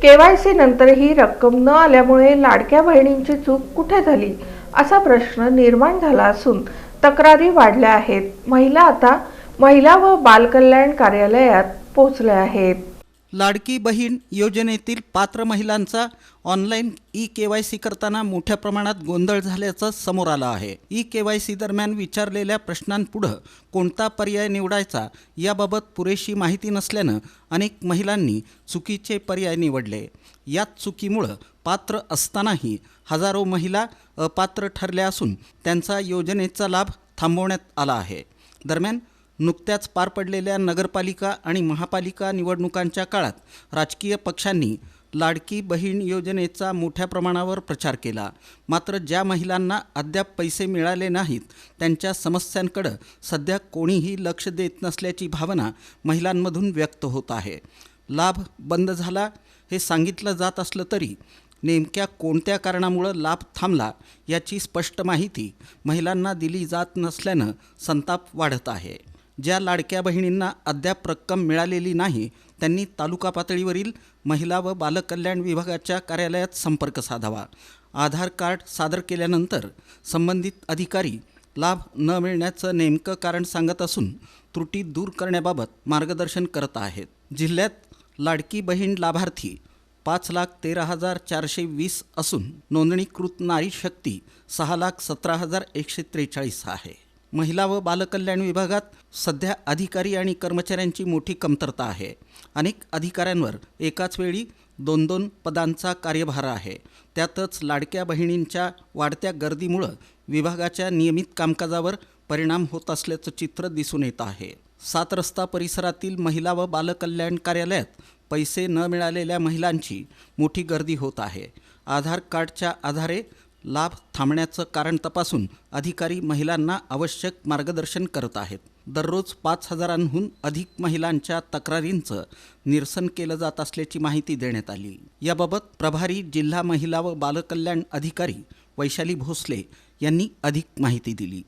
KYC नंतरही रक्कम न आल्यामुळे लाडक्या बहिणींची चूक कुठे झाली असा प्रश्न निर्माण झाला असून तक्रारी वाढल्या आहेत। महिला आता महिला व बालकल्याण कार्यालयात पोहोचल्या आहेत। लाडकी बहीण योजनेतील पात्र महिलांचा ऑनलाईन ई-केवायसी करताना मोठ्या प्रमाणात गोंधळ झाल्याचं समोर आलं आहे। ई-केवायसी दरम्यान विचारलेल्या प्रश्नांपुढे कोणता पर्याय निवडायचा याबाबत पुरेशी माहिती नसल्यानं अनेक महिलांनी चुकीचे पर्याय निवडले। याच चुकीमुळे पात्र असतानाही हजारो महिला अपात्र ठरल्या असून त्यांचा योजनेचा लाभ थांबवण्यात आला आहे। दरम्यान नुकत्याच पार पडलेल्या नगरपालिका आणि महापालिका निवडणुकांच्या काळात राजकीय पक्षांनी लाडकी बहीण योजनेचा मोठ्या प्रमाणावर प्रचार केला। मात्र ज्या महिलांना अद्याप पैसे मिळाले नाहीत त्यांच्या समस्यांकडे सध्या कोणीही लक्ष देत नसल्याची भावना महिलांमधून व्यक्त होत आहे। लाभ बंद झाला हे सांगितलं जात असलं तरी नेमक्या कोणत्या कारणामुळे लाभ थांबला याची स्पष्ट माहिती महिलांना दिली जात नसल्यानं संताप वाढत आहे। ज्या लाडक्या बहिणींना अद्याप रक्कम मिळालेली नाही त्यांनी तालुका पातळीवरील महिला व बालकल्याण विभागाच्या कार्यालयात संपर्क साधावा। आधार कार्ड सादर केल्यानंतर संबंधित अधिकारी लाभ न मिळण्याचं नेमकं कारण सांगत असून त्रुटी दूर करण्याबाबत मार्गदर्शन करत आहेत। जिल्ह्यात लाडकी बहीण लाभार्थी 5,13,420 असून नोंदणीकृत नारी शक्ती 6,17,143 आहे। महिला व बालकल्याण विभागात सध्या अधिकारी आणि कर्मचाऱ्यांची मोठी कमतरता आहे। अनेक अधिकाऱ्यांवर एकाच वेळी 2-2 पदांचा कार्यभार आहे। त्यातच लाडक्या बहिणींच्या वाढत्या गर्दीमुळे विभागाच्या नियमित कामकाजावर परिणाम होत असल्याचं चित्र दिसून येत आहे। 7 रस्ता परिसरातील महिला व बालकल्याण कार्यालयात पैसे न मिळालेल्या महिलांची मोठी गर्दी होत आहे। आधार कार्डच्या आधारे लाभ थांबण्याचं कारण तपासून अधिकारी महिलांना आवश्यक मार्गदर्शन करत आहेत। दररोज 5,000हून अधिक महिलांच्या तक्रारींचं निरसन केलं जात असल्याची माहिती देण्यात आली। याबाबत प्रभारी जिल्हा महिला व बालकल्याण अधिकारी वैशाली भोसले यांनी अधिक माहिती दिली।